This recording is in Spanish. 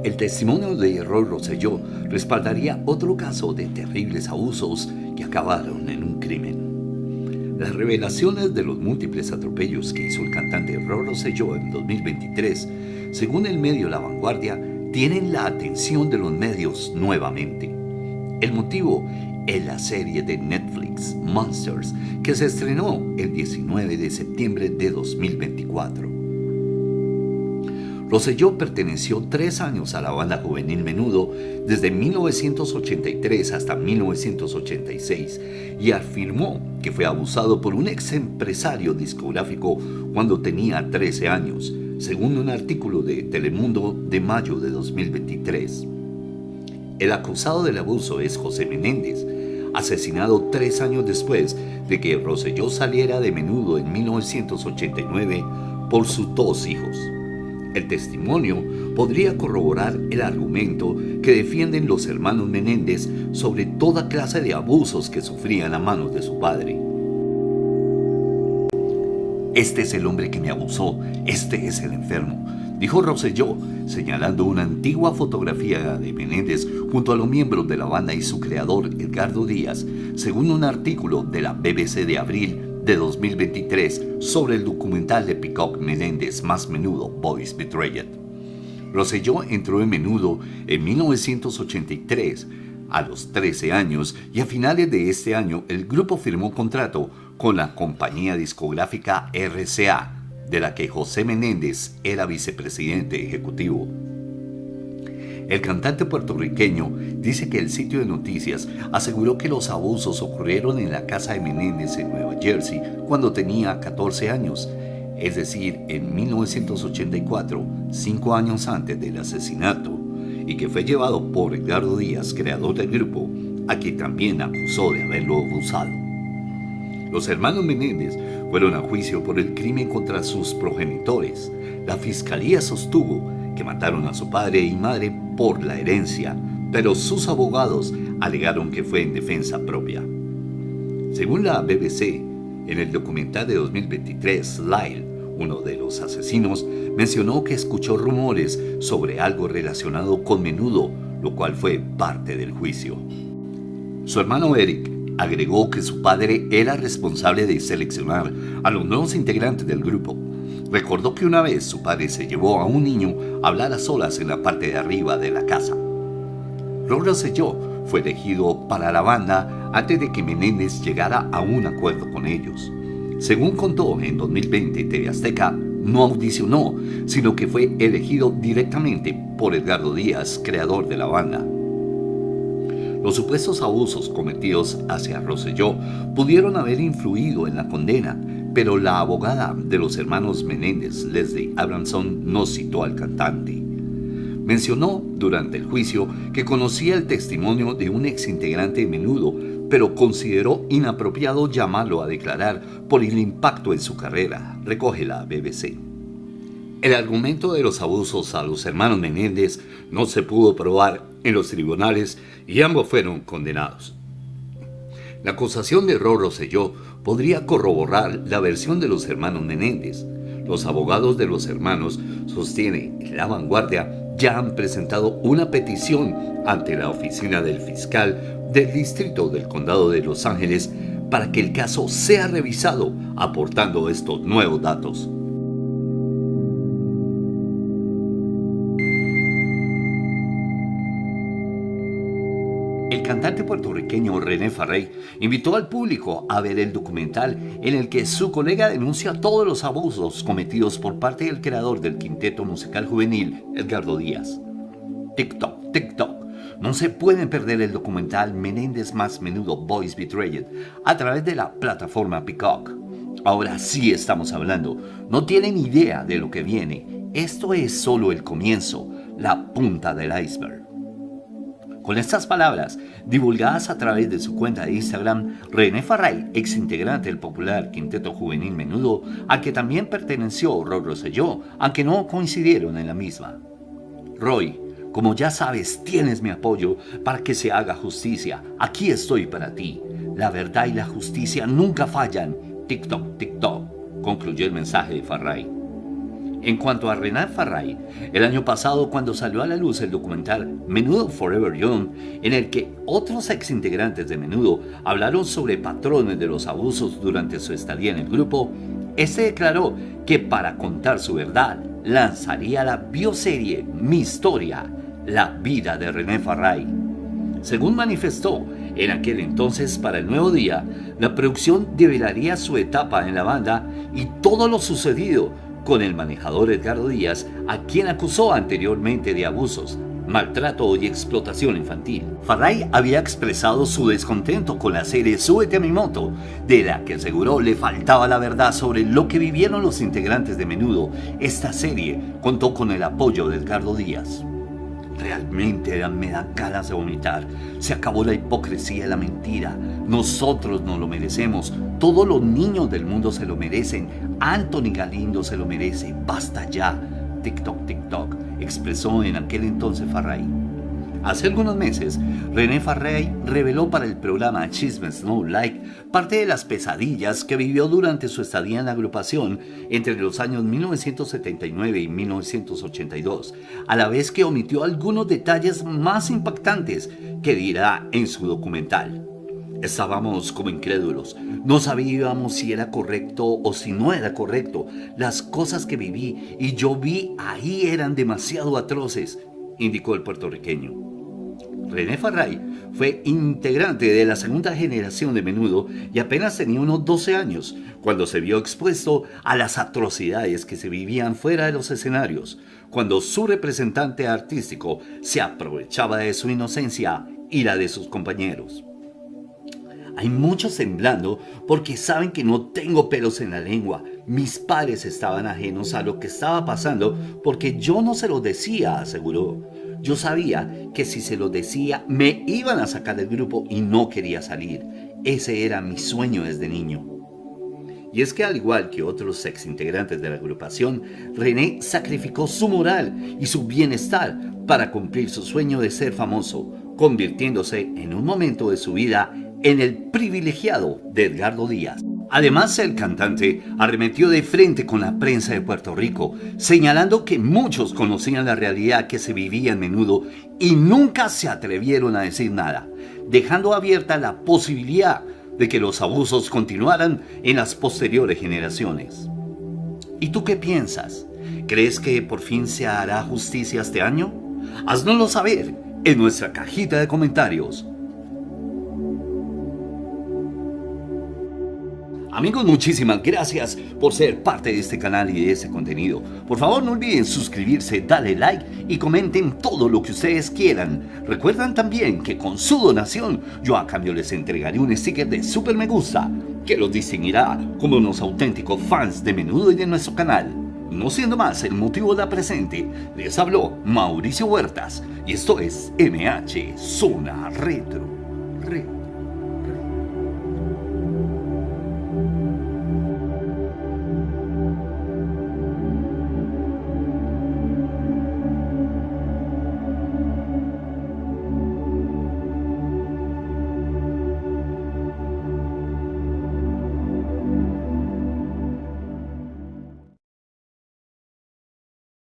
El testimonio de Roy Rosselló respaldaría otro caso de terribles abusos que acabaron en un crimen. Las revelaciones de los múltiples atropellos que hizo el cantante Roy Rosselló en 2023, según el medio La Vanguardia, tienen la atención de los medios nuevamente. El motivo es la serie de Netflix Monsters, que se estrenó el 19 de septiembre de 2024. Rosselló perteneció 3 años a la banda juvenil Menudo desde 1983 hasta 1986 y afirmó que fue abusado por un ex empresario discográfico cuando tenía 13 años, según un artículo de Telemundo de mayo de 2023. El acusado del abuso es José Menéndez, asesinado 3 años después de que Rosselló saliera de Menudo en 1989 por sus 2 hijos. El testimonio podría corroborar el argumento que defienden los hermanos Menéndez sobre toda clase de abusos que sufrían a manos de su padre. Este es el hombre que me abusó, este es el enfermo, dijo Rosselló, señalando una antigua fotografía de Menéndez junto a los miembros de la banda y su creador, Edgardo Díaz, según un artículo de la BBC de abril de 2023 sobre el documental de Peacock Menéndez más Menudo, Boys Betrayed. Rosselló entró en Menudo en 1983, a los 13 años, y a finales de este año el grupo firmó contrato con la compañía discográfica RCA, de la que José Menéndez era vicepresidente ejecutivo. El cantante puertorriqueño dice que el sitio de noticias aseguró que los abusos ocurrieron en la casa de Menéndez en Nueva Jersey cuando tenía 14 años, es decir, en 1984, 5 años antes del asesinato, y que fue llevado por Edgardo Díaz, creador del grupo, a quien también acusó de haberlo abusado. Los hermanos Menéndez fueron a juicio por el crimen contra sus progenitores. La fiscalía sostuvo que mataron a su padre y madre por la herencia, pero sus abogados alegaron que fue en defensa propia. Según la BBC, en el documental de 2023, Lyle, uno de los asesinos, mencionó que escuchó rumores sobre algo relacionado con Menudo, lo cual fue parte del juicio. Su hermano Eric agregó que su padre era responsable de seleccionar a los nuevos integrantes del grupo. Recordó que una vez su padre se llevó a un niño a hablar a solas en la parte de arriba de la casa. Roy Rosselló fue elegido para la banda antes de que Menéndez llegara a un acuerdo con ellos. Según contó en 2020, TV Azteca no audicionó, sino que fue elegido directamente por Edgardo Díaz, creador de la banda. Los supuestos abusos cometidos hacia Rosselló pudieron haber influido en la condena, pero la abogada de los hermanos Menéndez, Leslie Abramson, no citó al cantante. Mencionó durante el juicio que conocía el testimonio de un exintegrante de Menudo, pero consideró inapropiado llamarlo a declarar por el impacto en su carrera, recoge la BBC. El argumento de los abusos a los hermanos Menéndez no se pudo probar en los tribunales y ambos fueron condenados. La acusación de Roy Rosselló podría corroborar la versión de los hermanos Menéndez. Los abogados de los hermanos, sostiene La Vanguardia, ya han presentado una petición ante la oficina del fiscal del distrito del condado de Los Ángeles para que el caso sea revisado, aportando estos nuevos datos. El cantante puertorriqueño René Farrey invitó al público a ver el documental en el que su colega denuncia todos los abusos cometidos por parte del creador del quinteto musical juvenil, Edgardo Díaz. TikTok. No se pueden perder el documental Menéndez más Menudo, Boys Betrayed a través de la plataforma Peacock. Ahora sí estamos hablando. No tienen idea de lo que viene. Esto es solo el comienzo, la punta del iceberg. Con estas palabras, divulgadas a través de su cuenta de Instagram, René Farrey, ex integrante del popular quinteto juvenil Menudo, al que también perteneció Roy Rosselló, aunque no coincidieron en la misma. Roy, como ya sabes, tienes mi apoyo para que se haga justicia. Aquí estoy para ti. La verdad y la justicia nunca fallan. TikTok, concluyó el mensaje de Farrey. En cuanto a René Farray, el año pasado cuando salió a la luz el documental Menudo Forever Young, en el que otros exintegrantes de Menudo hablaron sobre patrones de los abusos durante su estadía en el grupo, este declaró que para contar su verdad lanzaría la bioserie Mi Historia, la vida de René Farray. Según manifestó, en aquel entonces para El Nuevo Día, la producción develaría su etapa en la banda y todo lo sucedido con el manejador Edgardo Díaz, a quien acusó anteriormente de abusos, maltrato y explotación infantil. Farray había expresado su descontento con la serie Súbete a mi moto, de la que aseguró le faltaba la verdad sobre lo que vivieron los integrantes de Menudo. Esta serie contó con el apoyo de Edgardo Díaz. Realmente me da ganas de vomitar. Se acabó la hipocresía y la mentira. Nosotros nos lo merecemos. Todos los niños del mundo se lo merecen. Anthony Galindo se lo merece. Basta ya. TikTok, TikTok, expresó en aquel entonces Farray. Hace algunos meses, René Farray reveló para el programa Chismes No Like parte de las pesadillas que vivió durante su estadía en la agrupación entre los años 1979 y 1982, a la vez que omitió algunos detalles más impactantes que dirá en su documental. Estábamos como incrédulos, no sabíamos si era correcto o si no era correcto. Las cosas que viví y yo vi ahí eran demasiado atroces, indicó el puertorriqueño. René Farray fue integrante de la segunda generación de Menudo y apenas tenía unos 12 años cuando se vio expuesto a las atrocidades que se vivían fuera de los escenarios, cuando su representante artístico se aprovechaba de su inocencia y la de sus compañeros. Hay muchos temblando porque saben que no tengo pelos en la lengua. Mis padres estaban ajenos a lo que estaba pasando porque yo no se lo decía, aseguró. Yo sabía que si se lo decía me iban a sacar del grupo y no quería salir. Ese era mi sueño desde niño. Y es que al igual que otros exintegrantes de la agrupación, René sacrificó su moral y su bienestar para cumplir su sueño de ser famoso, convirtiéndose en un momento de su vida en el privilegiado de Edgardo Díaz. Además, el cantante arremetió de frente con la prensa de Puerto Rico, señalando que muchos conocían la realidad que se vivía en Menudo y nunca se atrevieron a decir nada, dejando abierta la posibilidad de que los abusos continuaran en las posteriores generaciones. ¿Y tú qué piensas? ¿Crees que por fin se hará justicia este año? Haznoslo saber en nuestra cajita de comentarios. Amigos, muchísimas gracias por ser parte de este canal y de este contenido. Por favor, no olviden suscribirse, darle like y comenten todo lo que ustedes quieran. Recuerdan también que con su donación yo a cambio les entregaré un sticker de super me gusta que los distinguirá como unos auténticos fans de Menudo y de nuestro canal. No siendo más el motivo de la presente, les habló Mauricio Huertas y esto es MH Zona Retro.